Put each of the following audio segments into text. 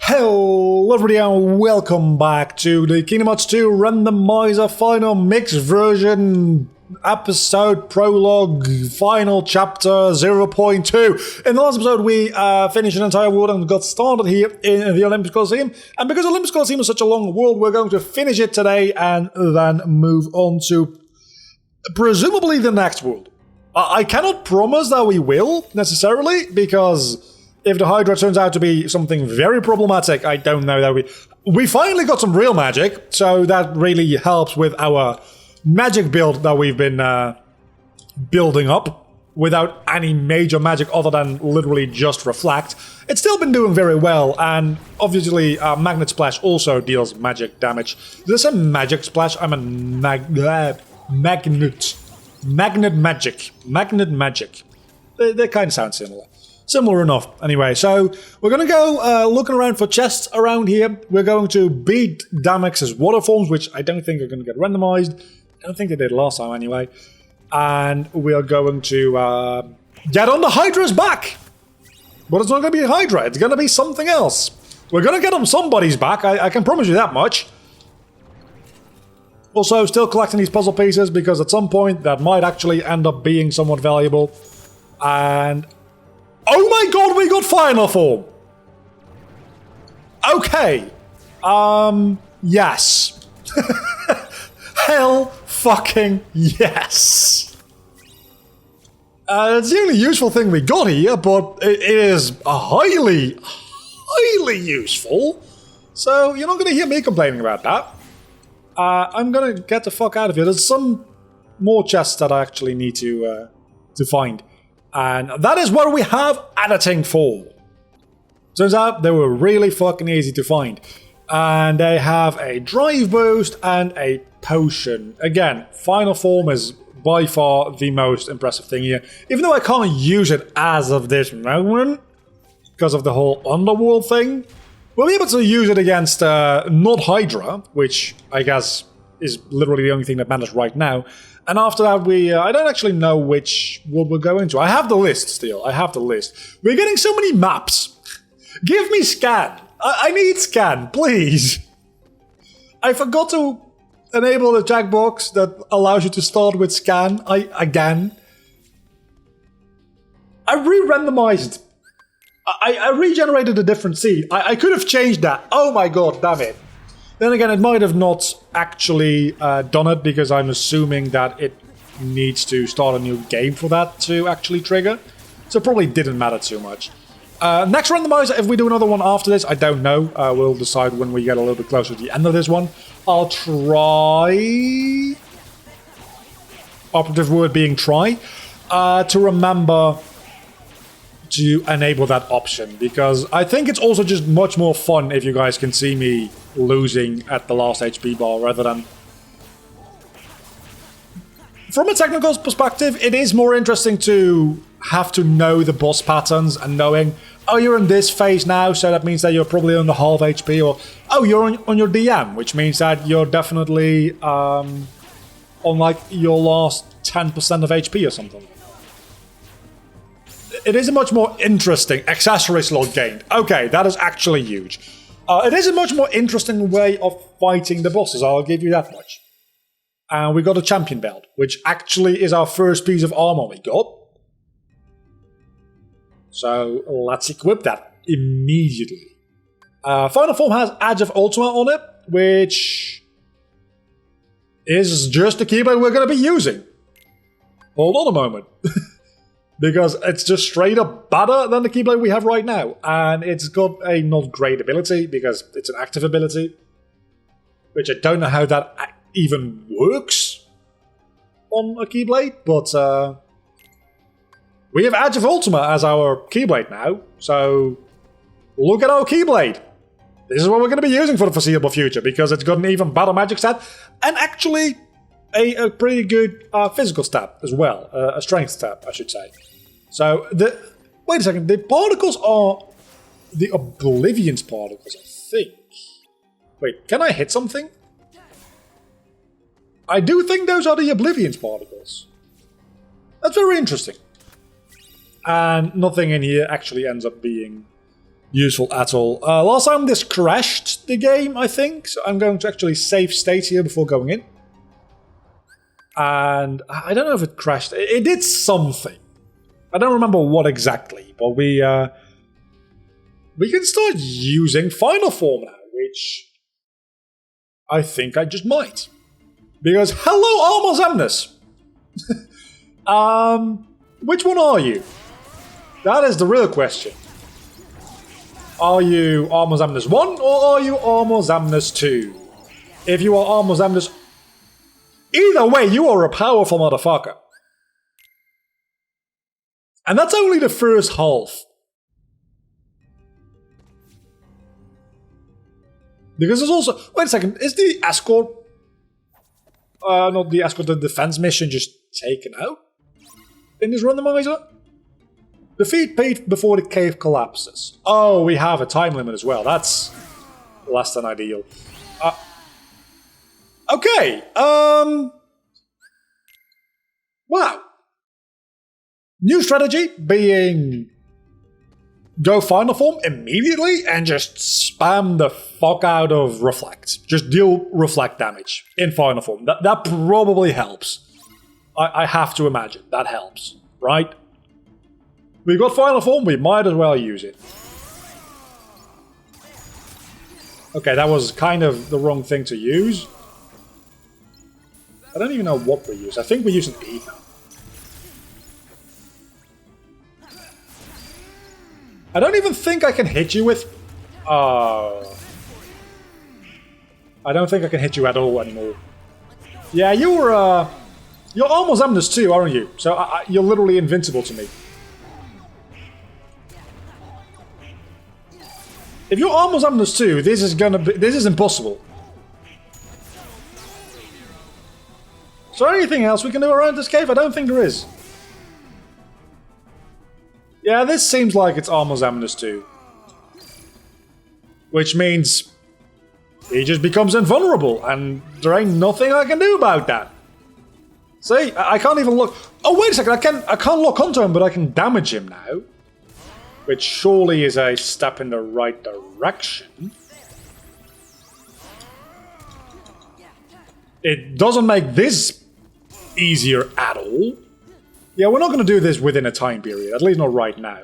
Hello everybody and welcome back to the Kingdom Hearts 2 Randomizer Final Mix version episode prologue final chapter 0.2. In the last episode we finished an entire world and got started here in the Olympus Coliseum, and because the Olympus Coliseum is such a long world, we're going to finish it today and then move on to presumably the next world. I cannot promise that we will necessarily, because if the Hydra turns out to be something very problematic, I don't know that we finally got some real magic, so that really helps with our magic build that we've been building up without any major magic other than literally just reflect. It's still been doing very well, and obviously Magnet Splash also deals magic damage. Is this a magic splash? I'm a magnet magic. Magnet magic. They kind of sound similar. Similar enough. Anyway, so we're going to go looking around for chests around here. We're going to beat Damex's Waterfalls, which I don't think are going to get randomized. I don't think they did last time anyway. And we are going to get on the Hydra's back. But it's not going to be a Hydra. It's going to be something else. We're going to get on somebody's back. I can promise you that much. Also, still collecting these puzzle pieces because at some point that might actually end up being somewhat valuable. And oh my god, we got final form! Okay. Yes. Hell fucking yes. It's the only useful thing we got here, but it is highly useful. So you're not going to hear me complaining about that. I'm going to get the fuck out of here. There's some more chests that I actually need to find. And that is what we have editing for. Turns out they were really fucking easy to find. And they have a drive boost and a potion. Again, final form is by far the most impressive thing here. Even though I can't use it as of this moment, because of the whole underworld thing, we'll be able to use it against not Hydra, which I guess is literally the only thing that matters right now. And after that, I don't actually know which world we're going to. I have the list still. I have the list. We're getting so many maps. Give me scan. I need scan, please. I forgot to enable the checkbox that allows you to start with scan. I re-randomized. I regenerated a different seed. I could have changed that. Oh my god, damn it. Then again, it might have not actually done it because I'm assuming that it needs to start a new game for that to actually trigger. So it probably didn't matter too much. Next randomizer, if we do another one after this, I don't know. We'll decide when we get a little bit closer to the end of this one. I'll try... operative word being try. To remember to enable that option, because I think it's also just much more fun if you guys can see me losing at the last HP bar rather than... From a technical perspective, it is more interesting to have to know the boss patterns and knowing, oh, you're in this phase now, so that means that you're probably on the half HP, or oh, you're on your DM, which means that you're definitely on like your last 10% of HP or something. It is a much more interesting accessory slot gained. Okay, that is actually huge. It is a much more interesting way of fighting the bosses, I'll give you that much. And we got a champion belt, which actually is our first piece of armor we got. So let's equip that immediately. Final form has Edge of Ultima on it, which is just the keyblade we're going to be using. Hold on a moment. Because it's just straight up better than the Keyblade we have right now. And it's got a not great ability, because it's an active ability. Which I don't know how that even works on a Keyblade. But we have Edge of Ultima as our Keyblade now. So look at our Keyblade. This is what we're going to be using for the foreseeable future, because it's got an even better magic stat. And actually a pretty good physical stat as well. A strength stat, I should say. So, wait a second, the particles are the Oblivion's particles, I think. Wait, can I hit something? I do think those are the Oblivion's particles. That's very interesting. And nothing in here actually ends up being useful at all. Last time this crashed the game, I think. So I'm going to actually save state here before going in. And I don't know if it crashed. It did something. I don't remember what exactly, but we can start using final form now, which I think I just might. Because hello, Almos Amnus! Which one are you? That is the real question. Are you Almos Amnus 1 or are you Almos Amnus 2? If you are Almos Amnus, either way, you are a powerful motherfucker. And that's only the first half. Because there's also... Wait a second, is the escort... not the escort, the defense mission just taken out? In this randomizer? Defeat Pete before the cave collapses. Oh, we have a time limit as well. That's less than ideal. Okay, wow. New strategy being go final form immediately and just spam the fuck out of reflect. Just deal reflect damage in final form. That probably helps. I have to imagine that helps, right? We've got final form, we might as well use it. Okay, that was kind of the wrong thing to use. I don't even know what we use. I think we use an E now. I don't even think I can hit you with... I don't think I can hit you at all anymore. Yeah, you're almost Amnus too, aren't you? So you're literally invincible to me. If you're almost Amnus too, this is impossible. Is there anything else we can do around this cave? I don't think there is. Yeah, this seems like it's almost Amnus too. Which means he just becomes invulnerable, and there ain't nothing I can do about that. See, I can't even look. Oh, wait a second, I can't lock onto him, but I can damage him now. Which surely is a step in the right direction. It doesn't make this easier at all. Yeah, we're not going to do this within a time period, at least not right now.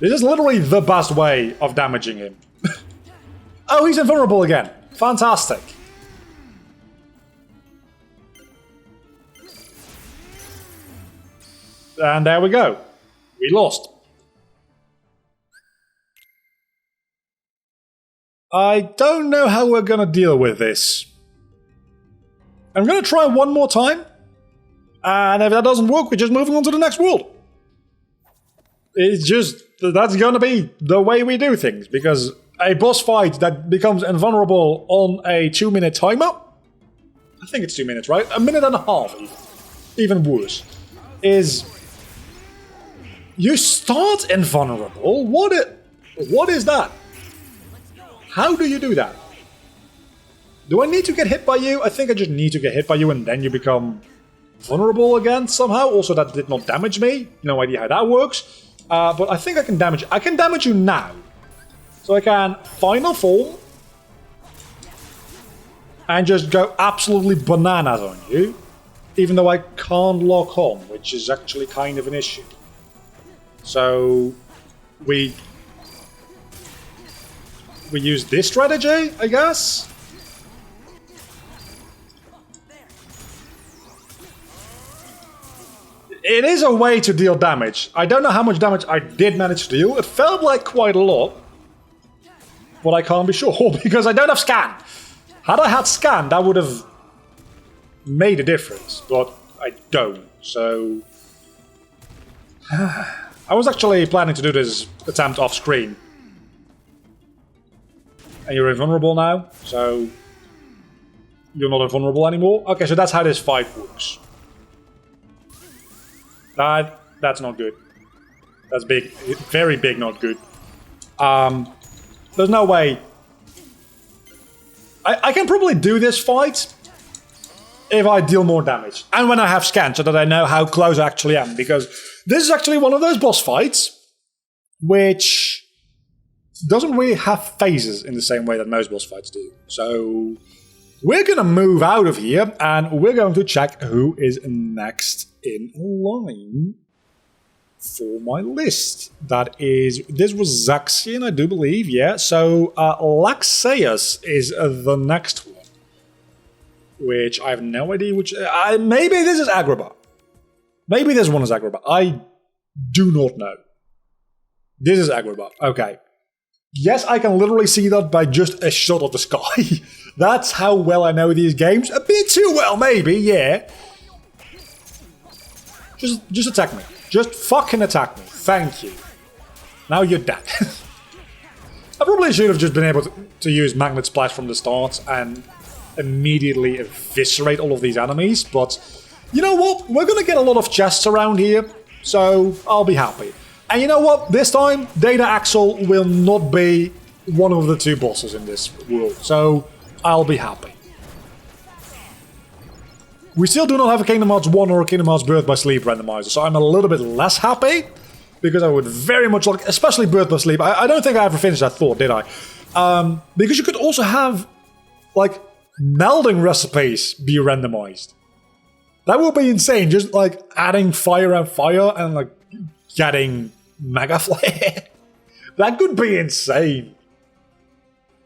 This is literally the best way of damaging him. Oh, he's invulnerable again. Fantastic. And there we go. We lost. I don't know how we're going to deal with this. I'm going to try one more time. And if that doesn't work, we're just moving on to the next world. It's just... That's going to be the way we do things. Because a boss fight that becomes invulnerable on a 2-minute timer... I think it's 2 minutes, right? A minute and a half, even worse. Is... You start invulnerable? What is that? How do you do that? Do I need to get hit by you? I think I just need to get hit by you and then you become vulnerable again somehow. Also, that did not damage me. No idea how that works. But I think I can damage you. I can damage you now. So I can final form and just go absolutely bananas on you. Even though I can't lock on, which is actually kind of an issue. So we use this strategy, I guess. It is a way to deal damage. I don't know how much damage I did manage to deal. It felt like quite a lot. But I can't be sure because I don't have scan. Had I had scan, that would have made a difference. But I don't, so... I was actually planning to do this attempt off screen. And you're invulnerable now, so... You're not invulnerable anymore? Okay, so that's how this fight works. That's not good. That's big. Very big, not good. There's no way... I can probably do this fight if I deal more damage. And when I have scanned, so that I know how close I actually am. Because this is actually one of those boss fights which doesn't really have phases in the same way that most boss fights do. So we're going to move out of here and we're going to check who is next in line for my list. This was Zaxian, I do believe, yeah. So Laxeus is the next one, which I have no idea which. Maybe this is Agrabah. Maybe this one is Agrabah. I do not know. This is Agrabah. Okay. Yes, I can literally see that by just a shot of the sky. That's how well I know these games. A bit too well, maybe, yeah. Just attack me. Just fucking attack me. Thank you. Now you're dead. I probably should have just been able to use Magnet Splash from the start and immediately eviscerate all of these enemies, but you know what? We're gonna get a lot of chests around here, so I'll be happy. And you know what? This time, Data Axel will not be one of the two bosses in this world, so I'll be happy. We still do not have a Kingdom Hearts 1 or a Kingdom Hearts Birth by Sleep randomizer, so I'm a little bit less happy, because I would very much like, especially Birth by Sleep. I don't think I ever finished that thought, did I? Because you could also have, like, melding recipes be randomized. That would be insane, just like adding fire and fire and like getting Mega Flare. That could be insane.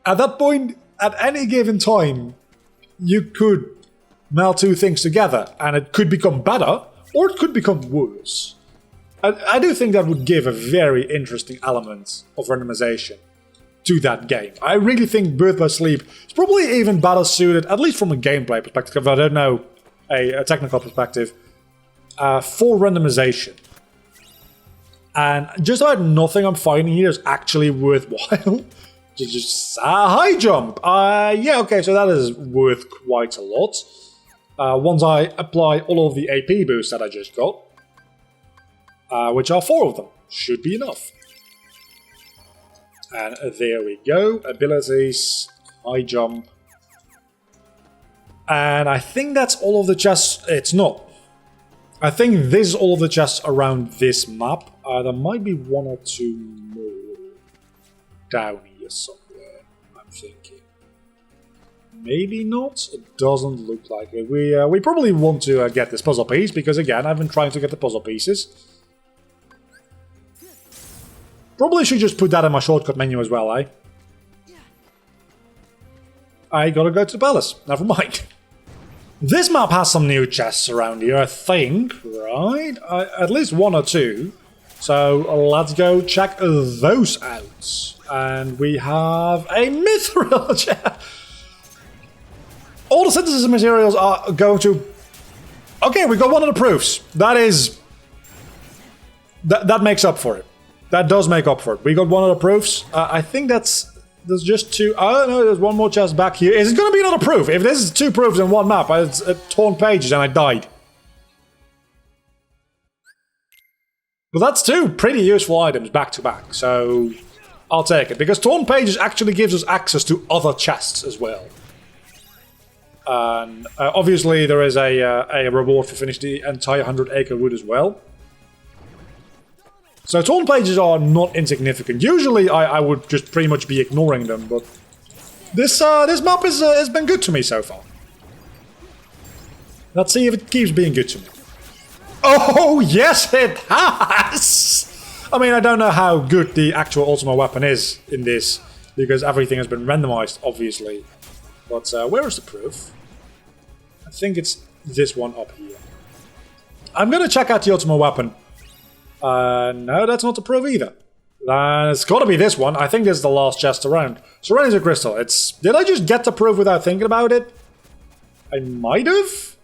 At that point, at any given time, you could meld two things together and it could become better or it could become worse. I do think that would give a very interesting element of randomization to that game. I really think Birth by Sleep is probably even better suited, at least from a gameplay perspective, I don't know, a technical perspective, for randomization. And just about nothing I'm finding here is actually worthwhile. Just high jump. Yeah, okay, so that is worth quite a lot. Once I apply all of the AP boosts that I just got, which are 4 of them, should be enough. And there we go. Abilities, high jump. And I think that's all of the chests. It's not. I think this is all of the chests around this map. There might be 1 or 2 more down here somewhere, I'm thinking. Maybe not. It doesn't look like it. We probably want to get this puzzle piece, because again, I've been trying to get the puzzle pieces. Probably should just put that in my shortcut menu as well, eh? I gotta go to the palace. Never mind. This map has some new chests around here, I think, right? At least 1 or 2. So let's go check those out. And we have a mithril chest. All the synthesis materials are going to... Okay, we got one of the proofs. That is... That makes up for it. That does make up for it. We got one of the proofs. I think there's just 2. Oh no, there's 1 more chest back here. Is it going to be another proof? If this is 2 proofs in 1 map, it's torn pages and I died. But that's 2 pretty useful items back to back, so I'll take it. Because torn pages actually gives us access to other chests as well. And obviously there is a reward for finishing the entire 100-acre wood as well. So torn pages are not insignificant. Usually I would just pretty much be ignoring them, but this map has been good to me so far. Let's see if it keeps being good to me. Oh, yes it has! I mean, I don't know how good the actual Ultima weapon is in this, because everything has been randomized, obviously. But where is the proof? I think it's this one up here. I'm gonna check out the Ultima weapon. No, that's not the proof either. It's gotta be this one. I think this is the last chest around. Serenity Crystal. Did I just get the proof without thinking about it? I might have?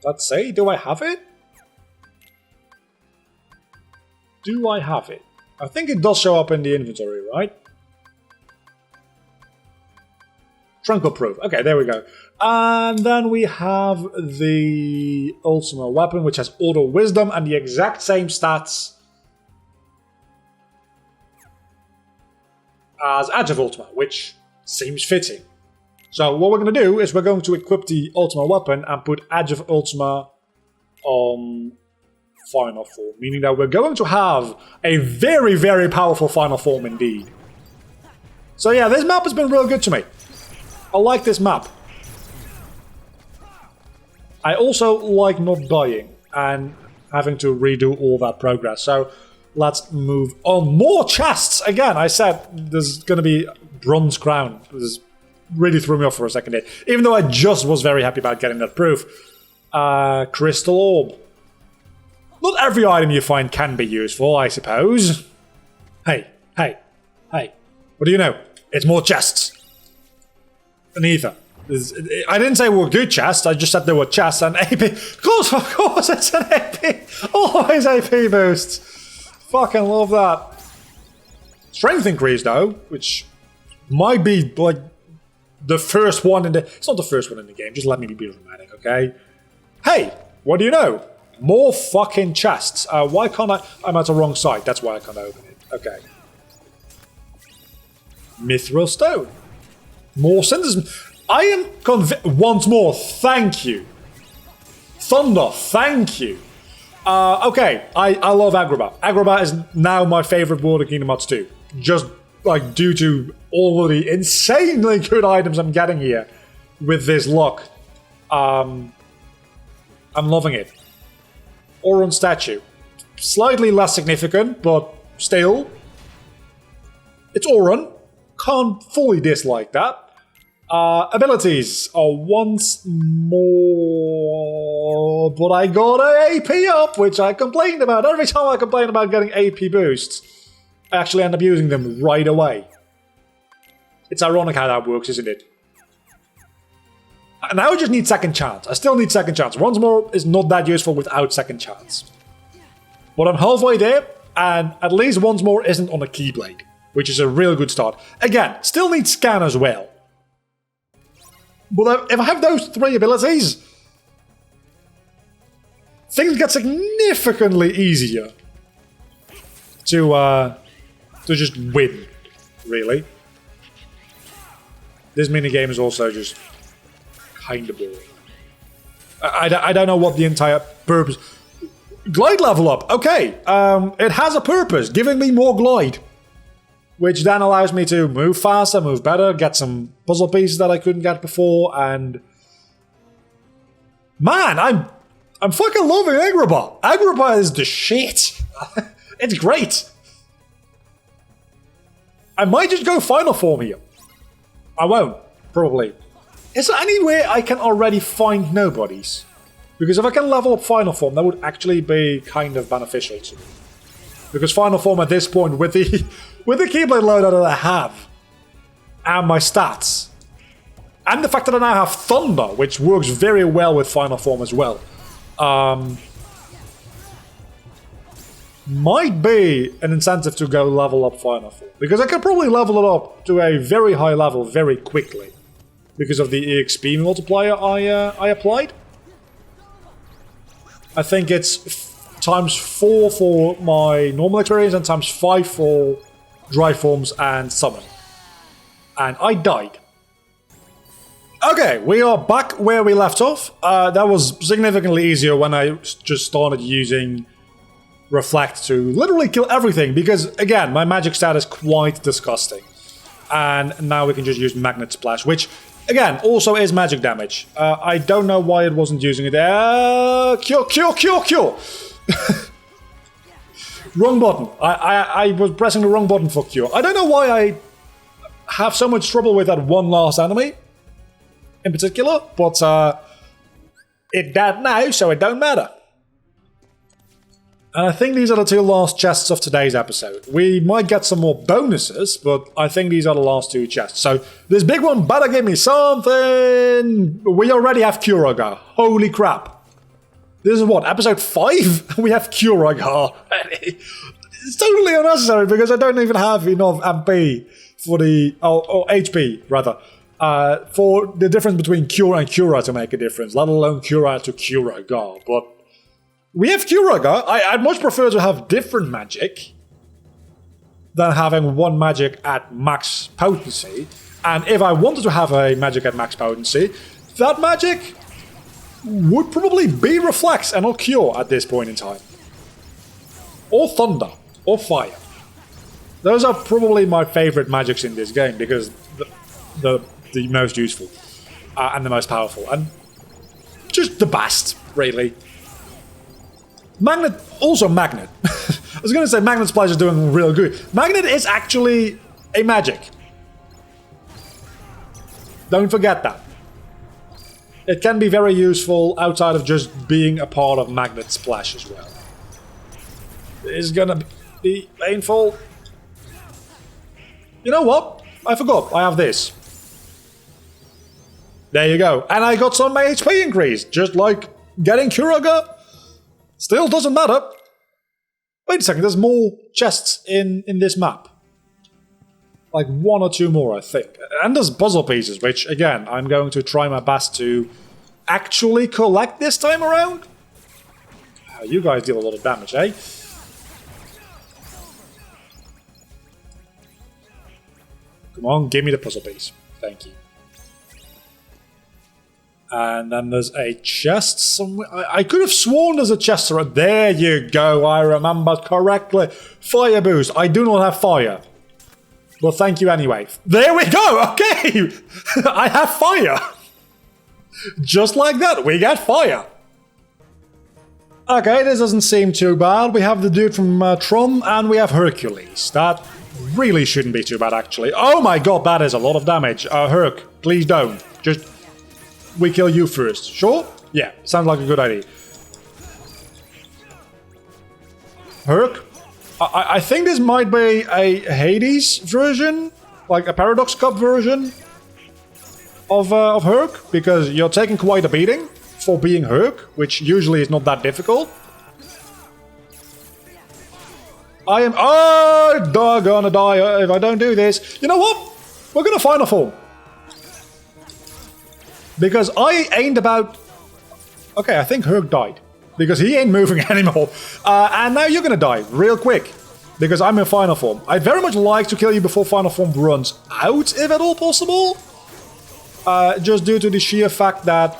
Let's say, do I have it? Do I have it? I think it does show up in the inventory, right? Tranquil proof. Okay, there we go. And then we have the Ultima weapon, which has Auto Wisdom and the exact same stats as Edge of Ultima, which seems fitting. So what we're going to do is we're going to equip the Ultima weapon and put Edge of Ultima on final form, meaning that we're going to have a very, very powerful final form indeed. So yeah, this map has been real good to me. I like this map. I also like not dying and having to redo all that progress. So let's move on. More chests! Again, I said there's going to be bronze crown. This really threw me off for a second there. Even though I just was very happy about getting that proof. Crystal orb. Not every item you find can be useful, I suppose. Hey. What do you know? It's more chests. Neither. I didn't say we were good chests, I just said there were chests and AP. Of course, it's an AP. Always AP boosts. Fucking love that. Strength increase though, which might be like the first one in the... It's not the first one in the game, just let me be dramatic, okay? Hey, what do you know? More fucking chests. Why can't I... I'm at the wrong side, that's why I can't open it. Okay. Mithril stone. More synthesis. I am convinced... Once more, thank you. Thunder, thank you. Okay, I love Agrabah. Agrabah is now my favorite Water Kingdom mods too. Just like due to all of the insanely good items I'm getting here with this luck. I'm loving it. Auron statue. Slightly less significant, but still. It's Auron. Can't fully dislike that. Abilities are once more, but I got an AP up, which I complained about. Every time I complain about getting AP boosts, I actually end up using them right away. It's ironic how that works, isn't it? And now I just need second chance. I still need second chance. Once more is not that useful without second chance. But I'm halfway there, and at least once more isn't on a Keyblade, which is a real good start. Again, still need scan as well. But if I have those three abilities, things get significantly easier to just win, really. This minigame is also just kind of boring. I don't know what the entire purpose... Glide level up, okay. It has a purpose, giving me more glide. Which then allows me to move faster, move better, get some puzzle pieces that I couldn't get before, and... Man, I'm fucking loving Agrabah. Agrabah is the shit. It's great. I might just go final form here. I won't, probably. Is there anywhere I can already find nobodies? Because if I can level up final form, that would actually be kind of beneficial to me. Because final form at this point, with the Keyblade loadout that I have, and my stats, and the fact that I now have Thunder, which works very well with final form as well, might be an incentive to go level up final form. Because I can probably level it up to a very high level very quickly. Because of the EXP multiplier I applied. I think it's times 4 for my normal experience and times 5 for dry forms and summon. And I died. Okay, we are back where we left off. That was significantly easier when I just started using Reflect to literally kill everything. Because, again, my magic stat is quite disgusting. And now we can just use Magnet Splash, which, again, also is magic damage. I don't know why it wasn't using it there. Cure! Wrong button. I was pressing the wrong button for Cure. I don't know why I have so much trouble with that one last enemy in particular, but it dead now, so it don't matter. And I think these are the two last chests of today's episode. We might get some more bonuses, but I think these are the last two chests. So this big one better give me something. We already have Curaga. Holy crap. This is what, episode 5? We have Curaga. It's totally unnecessary because I don't even have enough MP for the... or HP, rather. For the difference between Cura and Cura to make a difference, let alone Cura to Curaga. But we have Curaga. I'd much prefer to have different magic than having one magic at max potency. And if I wanted to have a magic at max potency, that magic would probably be Reflex and not Cure at this point in time. Or Thunder, or Fire. Those are probably my favorite magics in this game because the most useful and the most powerful. And just the best, really. Magnet, also Magnet. I was going to say Magnet Splash is doing real good. Magnet is actually a magic. Don't forget that. It can be very useful outside of just being a part of Magnet Splash as well. It's gonna be painful. You know what? I forgot. I have this. There you go. And I got some HP increase. Just like getting Curaga. Still doesn't matter. Wait a second. There's more chests in this map. Like 1 or 2 more, I think. And there's puzzle pieces, which, again, I'm going to try my best to actually collect this time around. You guys deal a lot of damage, eh? Come on, give me the puzzle piece. Thank you. And then there's a chest somewhere. I could have sworn there's a chest around. There you go, I remembered correctly. Fire boost. I do not have fire. Well, thank you anyway. There we go! Okay! I have fire! Just like that, we get fire! Okay, this doesn't seem too bad. We have the dude from Tron, and we have Hercules. That really shouldn't be too bad, actually. Oh my god, that is a lot of damage. Herc, please don't. Just... we kill you first. Sure? Yeah, sounds like a good idea. Herc? I think this might be a Hades version, like a Paradox Cup version of Herc, because you're taking quite a beating for being Herc, which usually is not that difficult. I am... oh, gonna die if I don't do this. You know what? We're gonna Final Form. Because I ain't about... okay, I think Herc died. Because he ain't moving anymore. And now you're gonna die real quick. Because I'm in Final Form. I'd very much like to kill you before Final Form runs out, if at all possible. Just due to the sheer fact that...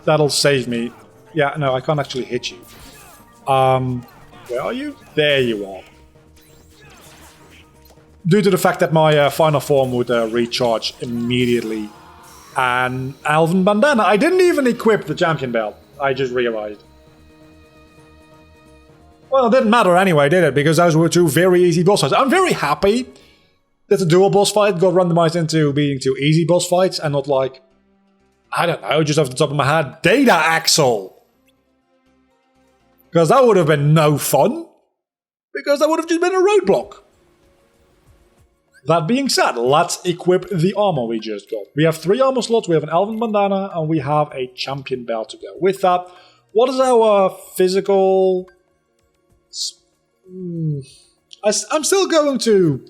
that'll save me. Yeah, no, I can't actually hit you. Where are you? There you are. Due to the fact that my Final Form would recharge immediately. And Elven Bandana. I didn't even equip the Champion Belt. I just realized. Well, it didn't matter anyway, did it? Because those were 2 very easy boss fights. I'm very happy that the dual boss fight got randomized into being 2 easy boss fights and not like, I don't know, just off the top of my head, Data Axle. Because that would have been no fun. Because that would have just been a roadblock. That being said, let's equip the armor we just got. We have 3 armor slots, we have an Elven Bandana, and we have a Champion Belt to go. With that, what is our physical... I'm still going to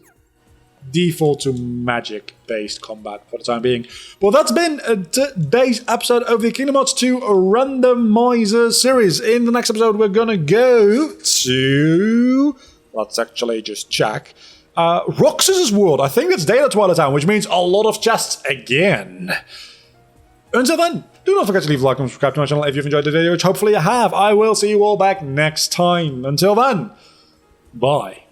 default to magic-based combat for the time being. Well, that's been today's episode of the Kingdom Hearts 2 Randomizer series. In the next episode, we're gonna go to... let's actually just check. Roxas' World. I think it's Data Twilight Town, which means a lot of chests again. Until then, do not forget to leave a like and subscribe to my channel if you've enjoyed the video, which hopefully you have. I will see you all back next time. Until then, bye.